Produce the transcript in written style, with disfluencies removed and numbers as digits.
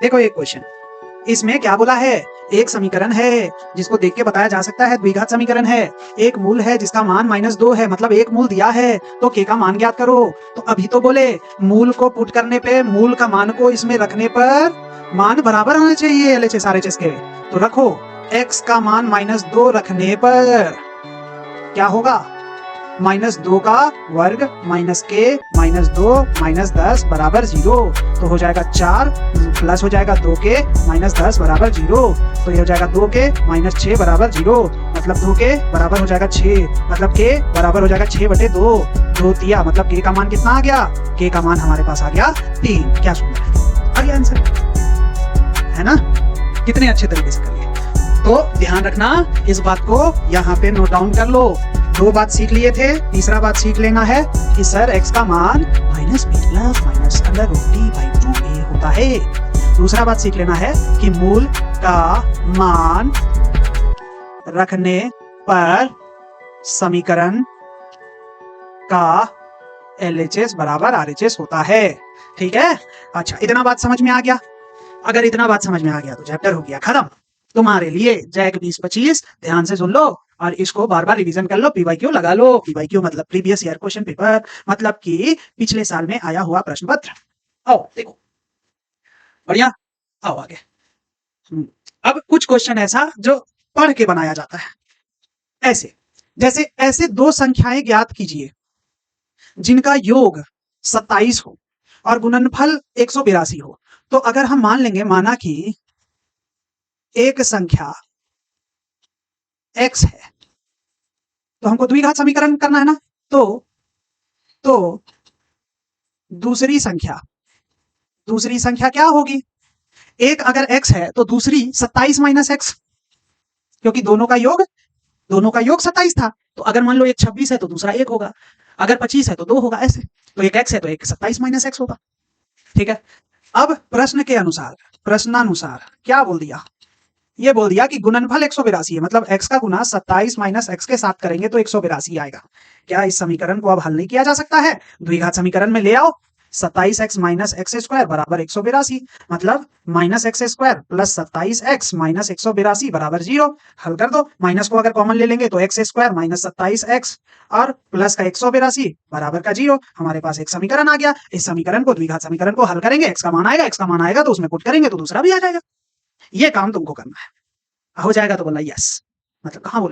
देखो एक क्वेश्चन, इसमें क्या बोला है, एक समीकरण है जिसको देख के बताया जा सकता है द्विघात समीकरण है, एक मूल है जिसका मान -2 है, मतलब एक मूल दिया है तो k का मान ज्ञात करो। तो अभी तो बोले मूल को पुट करने पे, मूल का मान को इसमें रखने पर मान बराबर होना चाहिए LHS RHS के। तो रखो x का मान -2 रखने पर क्या होगा, -2 का वर्ग -k -2 -10 बराबर 0। तो हो जाएगा 4 प्लस हो जाएगा 2k -10 बराबर 0। तो ये हो जाएगा 2k -6 बराबर 0, मतलब 2k बराबर हो जाएगा 6, मतलब k बराबर हो जाएगा 6/2। 2 तिया मतलब k का मान कितना आ गया, k का मान हमारे पास आ गया 3। क्या सुंदर आ गया आंसर, है ना, कितने अच्छे तरीके से कर लिए। तो ध्यान रखना इस बात को यहाँ पे नोट डाउन कर लो। 2 बात सीख लिए थे, तीसरा बात सीख लेना है कि सर x का मान -b/√d/2a होता है। दूसरा बात सीख लेना है कि मूल का मान रखने पर समीकरण का LHS बराबर RHS होता है। ठीक है, अच्छा इतना बात समझ में आ गया। अगर इतना बात समझ में आ गया तो चैप्टर हो गया खत्म तुम्हारे लिए। जैक 2025 ध्यान से सुन लो और इसको बार बार रिवीजन कर लो, PYQ लगा लो। PYQ मतलब प्रीवियस ईयर क्वेश्चन पेपर, मतलब कि पिछले साल में आया हुआ प्रश्न पत्र। आओ देखो, बढ़िया, आओ आगे। अब कुछ क्वेश्चन ऐसा जो पढ़ के बनाया जाता है, ऐसे जैसे ऐसे 2 संख्याएं ज्ञात कीजिए जिनका योग 27 हो और गुणनफल 182 हो। तो अगर हम मान लेंगे, माना कि एक संख्या x है तो हमको द्विघात समीकरण करना है ना, तो दूसरी संख्या क्या होगी, एक अगर x है तो दूसरी 27 - x, क्योंकि दोनों का योग 27 था। तो अगर मान लो एक 26 है तो दूसरा 1 होगा, अगर 25 है तो 2 होगा, ऐसे। तो एक x है तो एक 27 - x होगा। ठीक है, अब प्रश्न के अनुसार, प्रश्नानुसार क्या बोल दिया, ये बोल दिया कि गुणनफल 182 है, मतलब x का गुना 27 - x के साथ करेंगे तो 182 आएगा। क्या इस समीकरण को अब हल नहीं किया जा सकता है, द्विघात समीकरण में ले आओ। 27x - x² बराबर 182, मतलब -x² प्लस 27x - 182 बराबर 0। हल कर दो, माइनस को अगर कॉमन ले लेंगे तो x² - 27x और प्लस का 182 बराबर का 0। हमारे पास एक समीकरण आ गया। इस समीकरण को, द्विघात समीकरण को हल करेंगे, x का मान आएगा तो उसमें पुट करेंगे तो दूसरा भी आ जाएगा। ये काम तुमको करना है, हो जाएगा तो बोला यस, मतलब कहां